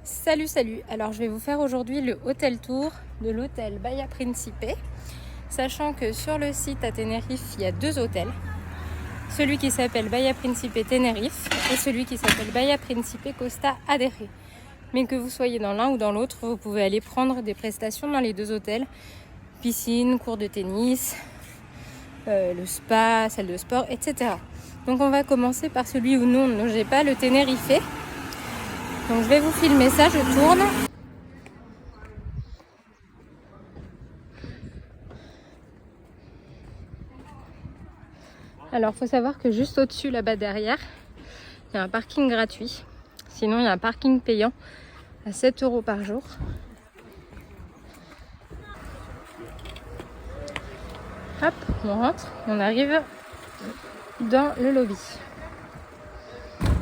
Salut, alors je vais vous faire aujourd'hui le hôtel tour de l'hôtel Bahia Principe, sachant que sur le site à Tenerife il y a deux hôtels, celui qui s'appelle Bahia Principe Tenerife et celui qui s'appelle Bahia Principe Costa Adere. Mais que vous soyez dans l'un ou dans l'autre, vous pouvez aller prendre des prestations dans les deux hôtels, piscine, cours de tennis, le spa, salle de sport, etc. Donc on va commencer par celui où nous on ne logeait pas, le Tenerife. Donc je vais vous filmer ça, je tourne. Alors il faut savoir que juste au-dessus, là-bas derrière, il y a un parking gratuit. Sinon il y a un parking payant à 7 € par jour. Hop, on rentre, on arrive dans le lobby.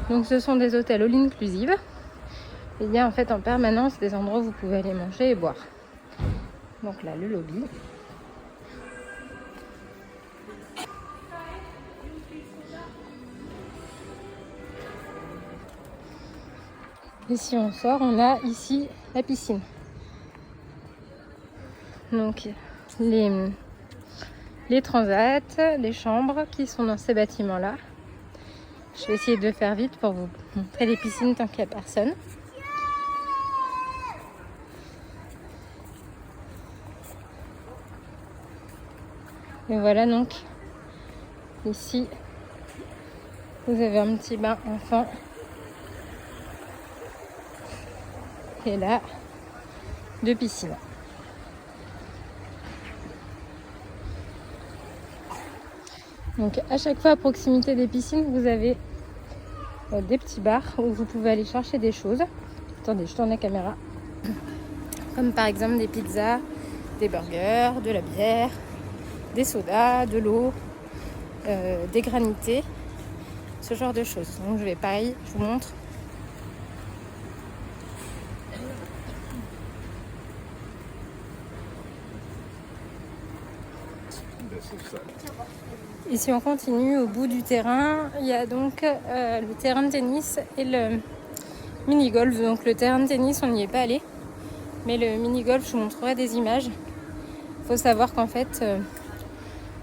Donc ce sont des hôtels all inclusive. Il y a en fait en permanence des endroits où vous pouvez aller manger et boire. Donc là, le lobby. Et si on sort, on a ici la piscine. Donc les transats, les chambres qui sont dans ces bâtiments-là. Je vais essayer de faire vite pour vous montrer les piscines tant qu'il n'y a personne. Et voilà donc, ici, vous avez un petit bain enfant. Et là, deux piscines. Donc à chaque fois à proximité des piscines, vous avez des petits bars où vous pouvez aller chercher des choses. Attendez, je tourne la caméra. Comme par exemple des pizzas, des burgers, de la bière, des sodas, de l'eau, des granités, ce genre de choses. Donc je vais pareil, je vous montre. Ici on continue au bout du terrain, il y a donc le terrain de tennis et le mini-golf. Donc le terrain de tennis on n'y est pas allé, mais le mini-golf je vous montrerai des images. Il faut savoir qu'en fait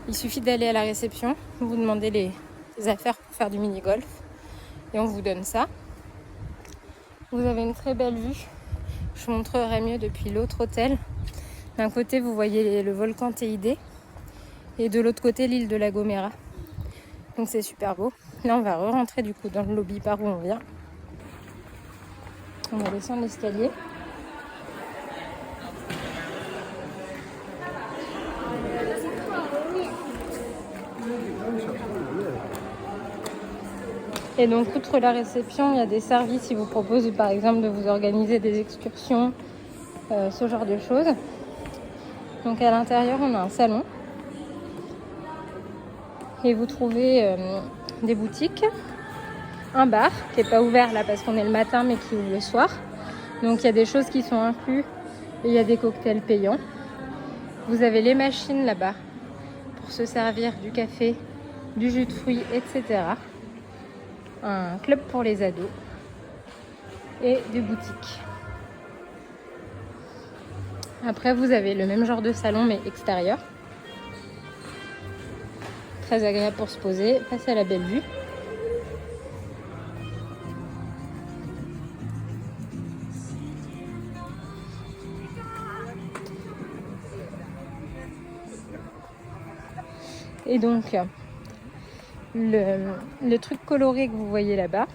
il suffit d'aller à la réception, vous demandez les affaires pour faire du mini-golf et on vous donne ça. Vous avez une très belle vue, je vous montrerai mieux depuis l'autre hôtel. D'un côté vous voyez le volcan Teide et de l'autre côté l'île de La Gomera. Donc c'est super beau. Là on va re-rentrer du coup dans le lobby par où on vient. On va descendre l'escalier. Et donc outre la réception, il y a des services qui vous proposent par exemple de vous organiser des excursions, ce genre de choses. Donc à l'intérieur on a un salon. Et vous trouvez des boutiques, un bar qui n'est pas ouvert là parce qu'on est le matin mais qui ouvre le soir. Donc il y a des choses qui sont incluses et il y a des cocktails payants. Vous avez les machines là-bas pour se servir du café, du jus de fruits, etc. Un club pour les ados et des boutiques. Après vous avez le même genre de salon mais extérieur. Très agréable pour se poser, face à la belle vue. Et donc, le truc coloré que vous voyez là-bas,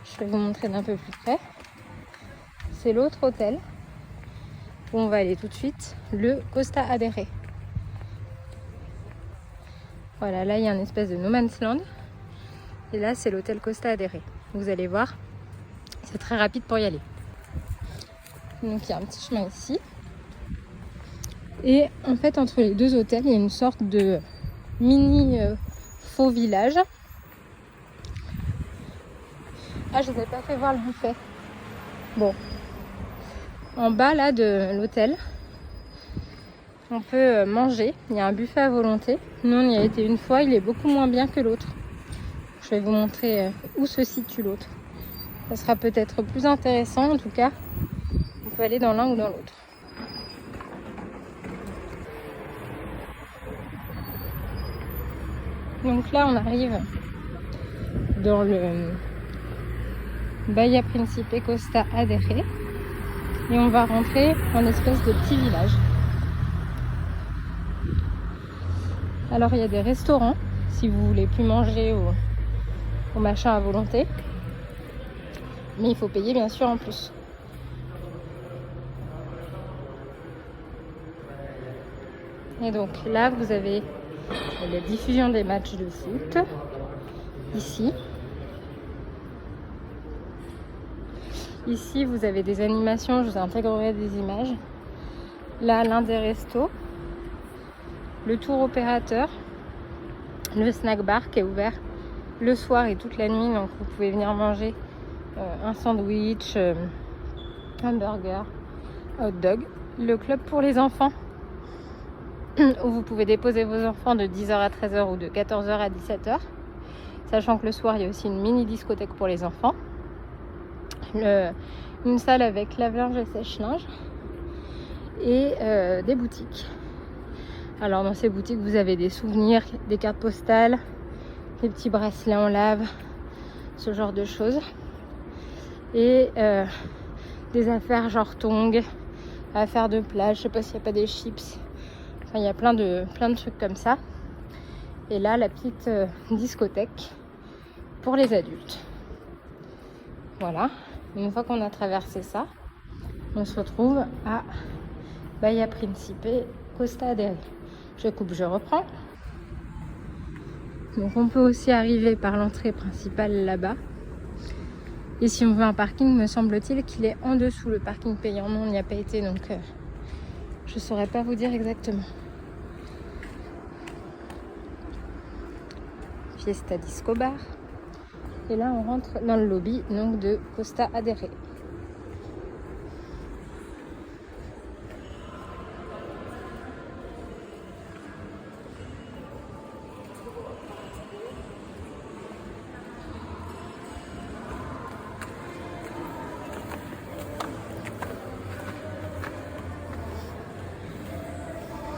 je vais vous montrer d'un peu plus près, c'est l'autre hôtel où on va aller tout de suite, le Costa Adere. Voilà, là il y a un espèce de no man's land. Et là c'est l'hôtel Costa Adere. Vous allez voir, c'est très rapide pour y aller. Donc il y a un petit chemin ici. Et en fait entre les deux hôtels, il y a une sorte de mini faux village. Ah, je vous ai pas fait voir le buffet. Bon. En bas là de l'hôtel, on peut manger. Il y a un buffet à volonté. Nous, on y a été une fois. Il est beaucoup moins bien que l'autre. Je vais vous montrer où se situe l'autre. Ça sera peut-être plus intéressant. En tout cas, on peut aller dans l'un ou dans l'autre. Donc là, on arrive dans le Bahia Principe Costa Adere et on va rentrer en espèce de petit village. Alors, il y a des restaurants si vous voulez plus manger au machin à volonté. Mais il faut payer bien sûr en plus. Et donc là, vous avez la diffusion des matchs de foot. Ici. Ici, vous avez des animations. Je vous intégrerai des images. Là, l'un des restos. Le tour opérateur. Le snack bar qui est ouvert le soir et toute la nuit. Donc vous pouvez venir manger un sandwich, un burger, un hot dog. Le club pour les enfants où vous pouvez déposer vos enfants de 10h à 13h ou de 14h à 17h. Sachant que le soir, il y a aussi une mini discothèque pour les enfants. Une salle avec lave-linge et sèche-linge. Et des boutiques. Alors dans ces boutiques, vous avez des souvenirs, des cartes postales, des petits bracelets en lave, ce genre de choses. Et des affaires genre tongs, affaires de plage, je sais pas s'il n'y a pas des chips. Enfin, il y a plein de trucs comme ça. Et là, la petite discothèque pour les adultes. Voilà. Une fois qu'on a traversé ça, on se retrouve à Bahia Principe Costa Adere. Je coupe, je reprends. Donc on peut aussi arriver par l'entrée principale là-bas. Et si on veut un parking, me semble-t-il qu'il est en dessous, le parking payant. Non, on n'y a pas été, donc je ne saurais pas vous dire exactement. Fiesta Disco Bar. Et là, on rentre dans le lobby donc, de Costa Adere.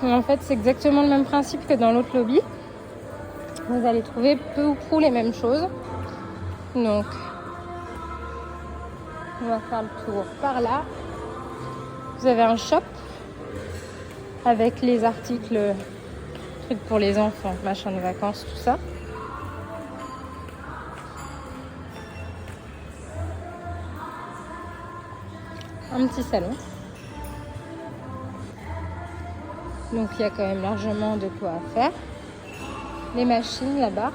En fait, c'est exactement le même principe que dans l'autre lobby. Vous allez trouver peu ou prou les mêmes choses. Donc, on va faire le tour par là. Vous avez un shop avec les articles, trucs pour les enfants, machin de vacances, tout ça. Un petit salon. Donc il y a quand même largement de quoi faire. Les machines là-bas.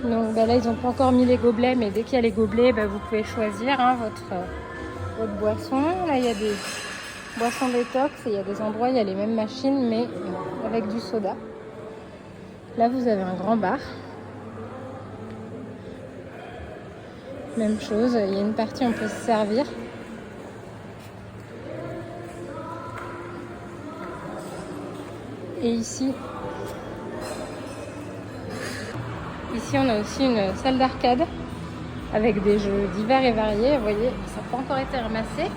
Donc là ils n'ont pas encore mis les gobelets, mais dès qu'il y a les gobelets, vous pouvez choisir votre boisson. Là il y a des boissons détox et il y a des endroits, il y a les mêmes machines mais avec du soda. Là vous avez un grand bar. Même chose, il y a une partie où on peut se servir. Et ici on a aussi une salle d'arcade avec des jeux divers et variés. Vous voyez, ça n'a pas encore été ramassé.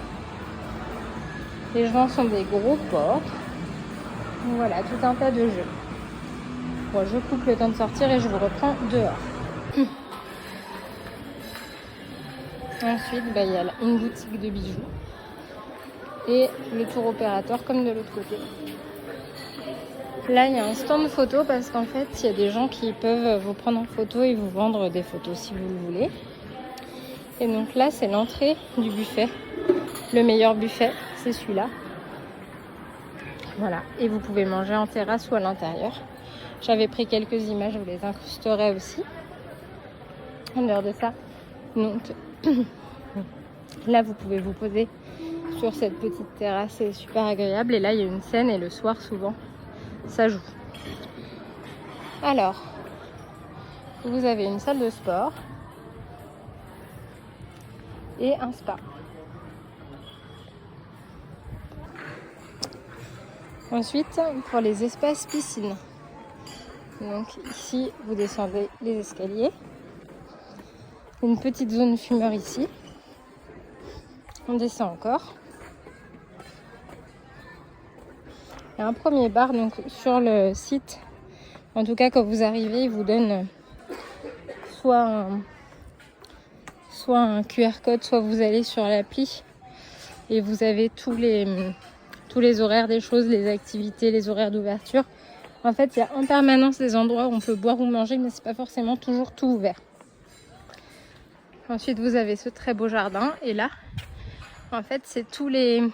Les gens sont des gros porcs. Voilà, tout un tas de jeux. Bon, je coupe le temps de sortir et je vous reprends dehors. Ensuite, il y a une boutique de bijoux et le tour opérateur comme de l'autre côté. Là, il y a un stand photo parce qu'en fait, il y a des gens qui peuvent vous prendre en photo et vous vendre des photos si vous le voulez. Et donc là, c'est l'entrée du buffet. Le meilleur buffet, c'est celui-là. Voilà. Et vous pouvez manger en terrasse ou à l'intérieur. J'avais pris quelques images, je vous les incrusterai aussi. En dehors de ça, donc là, vous pouvez vous poser sur cette petite terrasse, c'est super agréable. Et là, il y a une scène et le soir, souvent, ça joue. Alors, vous avez une salle de sport et un spa. Ensuite, pour les espaces piscine. Donc ici, vous descendez les escaliers. Une petite zone fumeur ici. On descend encore. Il y a un premier bar donc sur le site. En tout cas, quand vous arrivez, il vous donne soit un QR code, soit vous allez sur l'appli et vous avez tous les horaires des choses, les activités, les horaires d'ouverture. En fait, il y a en permanence des endroits où on peut boire ou manger, mais c'est pas forcément toujours tout ouvert. Ensuite, vous avez ce très beau jardin. Et là, en fait, c'est tous les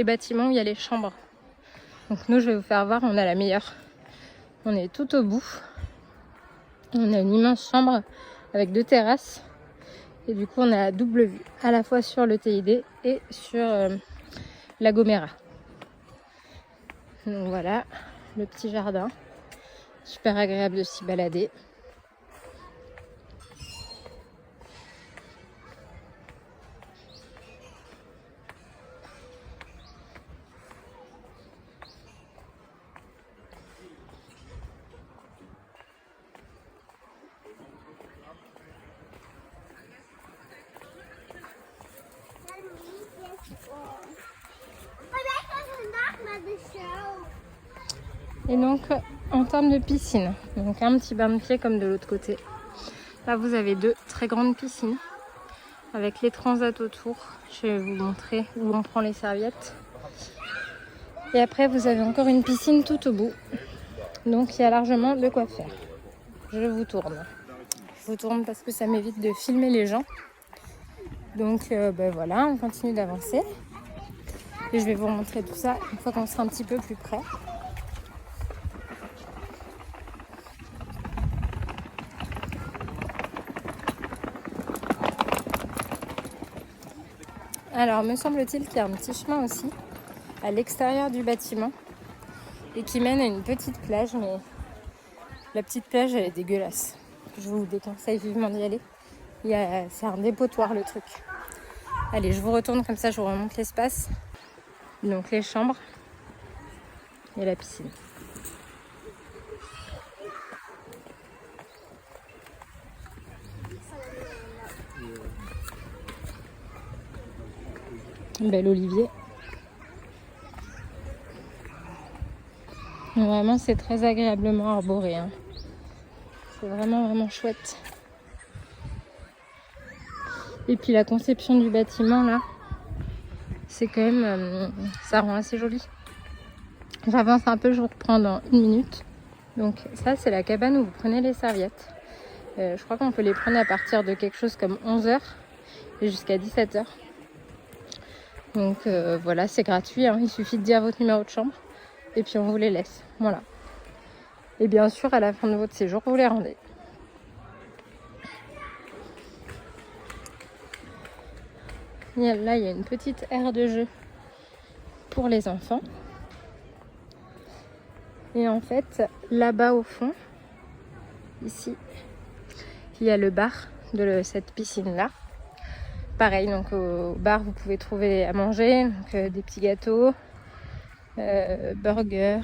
bâtiments où il y a les chambres. Donc nous, je vais vous faire voir, on a la meilleure. On est tout au bout. On a une immense chambre avec 2 terrasses. Et du coup, on a la double vue, à la fois sur le TID et sur la Gomera. Donc voilà, le petit jardin. Super agréable de s'y balader. Et donc, en termes de piscine, donc un petit bain de pied comme de l'autre côté. Là, vous avez 2 très grandes piscines avec les transats autour. Je vais vous montrer où on prend les serviettes. Et après, vous avez encore une piscine tout au bout. Donc, il y a largement de quoi faire. Je vous tourne. Je vous tourne parce que ça m'évite de filmer les gens. Donc, voilà, on continue d'avancer. Et je vais vous montrer tout ça une fois qu'on sera un petit peu plus près. Alors, me semble-t-il qu'il y a un petit chemin aussi à l'extérieur du bâtiment et qui mène à une petite plage, mais la petite plage, elle est dégueulasse. Je vous déconseille vivement d'y aller. C'est un dépotoir, le truc. Allez, je vous retourne comme ça, je vous remonte l'espace. Donc, les chambres et la piscine. Bel olivier. Vraiment, c'est très agréablement arboré. Hein. C'est vraiment, vraiment chouette. Et puis la conception du bâtiment, là, c'est quand même... ça rend assez joli. J'avance un peu, je vous reprends dans 1 minute. Donc ça, c'est la cabane où vous prenez les serviettes. Je crois qu'on peut les prendre à partir de quelque chose comme 11h et jusqu'à 17h. Donc voilà, c'est gratuit, hein. Il suffit de dire votre numéro de chambre et puis on vous les laisse. Voilà. Et bien sûr, à la fin de votre séjour, vous les rendez. Là, il y a une petite aire de jeu pour les enfants. Et en fait, là-bas au fond, ici, il y a le bar de cette piscine-là. Pareil, donc au bar, vous pouvez trouver à manger, donc des petits gâteaux, burgers,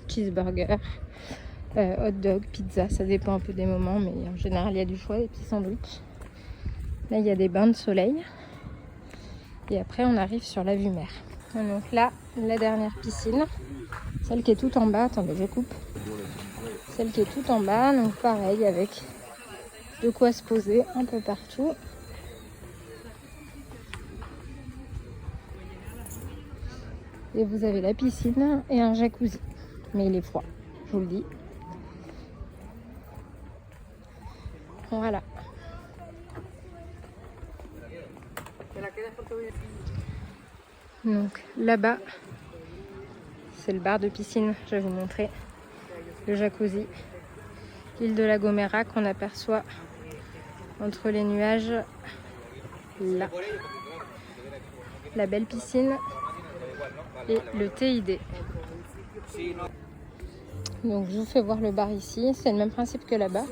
cheeseburgers, hot dog, pizza, ça dépend un peu des moments, mais en général, il y a du choix, des petits sandwichs. Là, il y a des bains de soleil. Et après, on arrive sur la vue mer. Et donc là, la dernière piscine, celle qui est tout en bas. Attendez, je coupe. Celle qui est tout en bas, donc pareil, avec de quoi se poser un peu partout. Et vous avez la piscine et un jacuzzi. Mais il est froid, je vous le dis. Voilà. Donc là-bas, c'est le bar de piscine, je vais vous montrer. Le jacuzzi, l'île de la Gomera qu'on aperçoit entre les nuages. Là. La belle piscine et le TID. Donc je vous fais voir le bar ici, c'est le même principe que là-bas.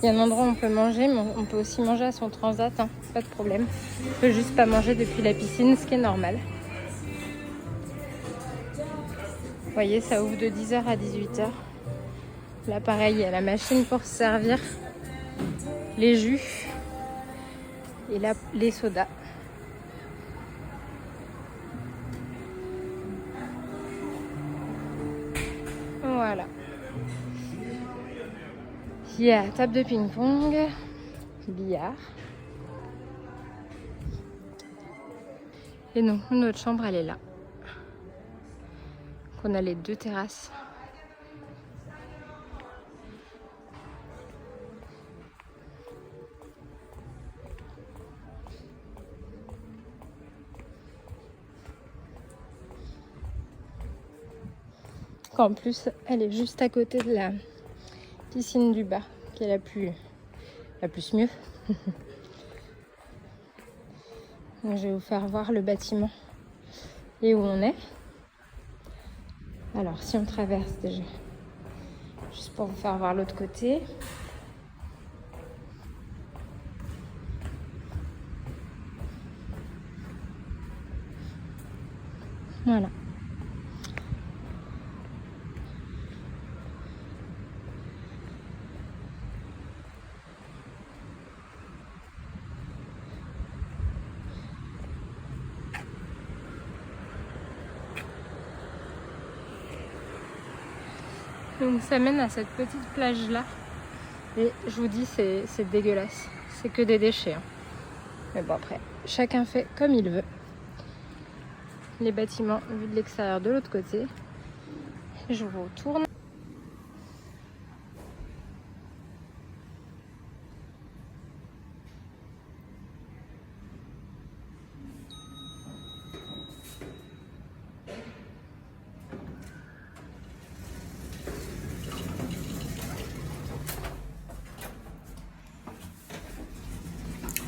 Il y a un endroit où on peut manger, mais on peut aussi manger à son transat, hein, pas de problème. On peut juste pas manger depuis la piscine, ce qui est normal. Vous voyez, ça ouvre de 10h à 18h. Là, pareil, il y a la machine pour se servir les jus et là, les sodas. Voilà. Il y a table de ping-pong, billard. Et donc, notre chambre, elle est là. On a les 2 terrasses. En plus, elle est juste à côté de la piscine du bas, qui est la plus mieux. Donc, je vais vous faire voir le bâtiment et où on est. Alors, si on traverse déjà, juste pour vous faire voir l'autre côté. Voilà. Donc ça mène à cette petite plage là. Et je vous dis, c'est dégueulasse. C'est que des déchets. Hein. Mais bon, après, chacun fait comme il veut. Les bâtiments vus de l'extérieur de l'autre côté. Je vous retourne.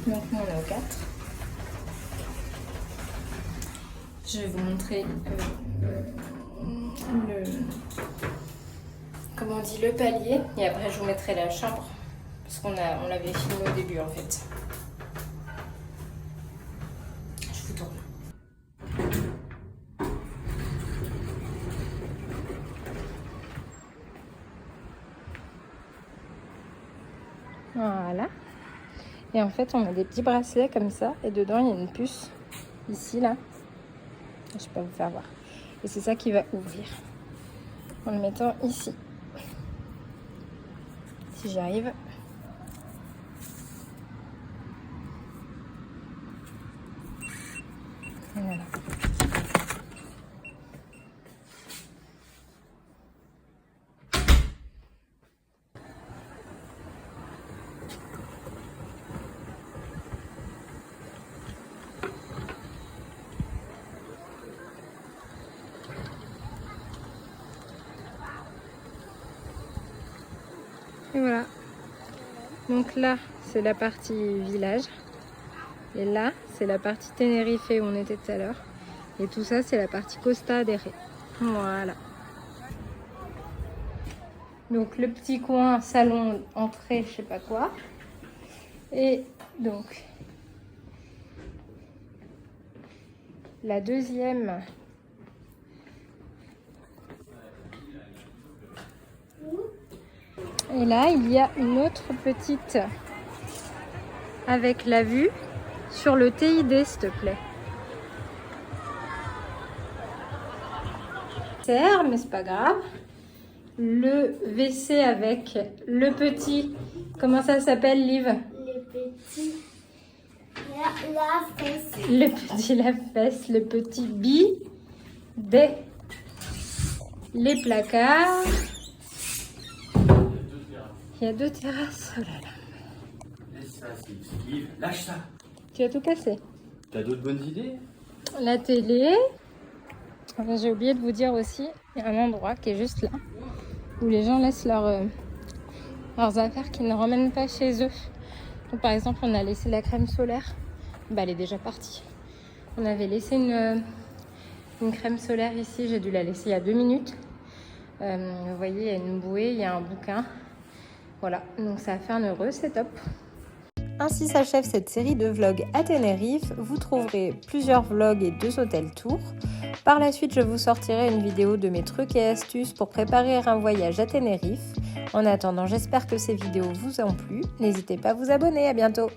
Donc nous on est au 4. Je vais vous montrer le palier et après je vous mettrai la chambre parce qu'on l'avait filmé au début en fait. Je vous tourne. Voilà. Et en fait, on a des petits bracelets comme ça. Et dedans, il y a une puce. Ici, là. Je ne vais pas vous faire voir. Et c'est ça qui va ouvrir. En le mettant ici. Si j'arrive. Voilà. Et voilà. Donc là, c'est la partie village. Et là, c'est la partie Tenerife où on était tout à l'heure. Et tout ça, c'est la partie Costa del Rey. Voilà. Donc le petit coin, salon, entrée, je sais pas quoi. Et donc, la deuxième... Et là, il y a une autre petite avec la vue sur le TID, s'il te plaît. Mais c'est pas grave. Le WC avec le petit... Comment ça s'appelle, Liv? Le petit lave-fesse. Le petit lave-fesse, le petit bidet. Les placards. Il y a 2 terrasses. Oh là là. Laisse ça, Steve. Lâche ça. Tu as tout cassé. T'as d'autres bonnes idées? La télé. Enfin, j'ai oublié de vous dire aussi, il y a un endroit qui est juste là, où les gens laissent leurs affaires qu'ils ne ramènent pas chez eux. Donc, par exemple, on a laissé la crème solaire. Bah, elle est déjà partie. On avait laissé une crème solaire ici. J'ai dû la laisser il y a 2 minutes. Vous voyez, il y a une bouée, il y a un bouquin. Voilà, donc ça va faire un heureux, c'est top. Ainsi s'achève cette série de vlogs à Tenerife. Vous trouverez plusieurs vlogs et 2 hôtels tours. Par la suite, je vous sortirai une vidéo de mes trucs et astuces pour préparer un voyage à Tenerife. En attendant, j'espère que ces vidéos vous ont plu. N'hésitez pas à vous abonner, à bientôt.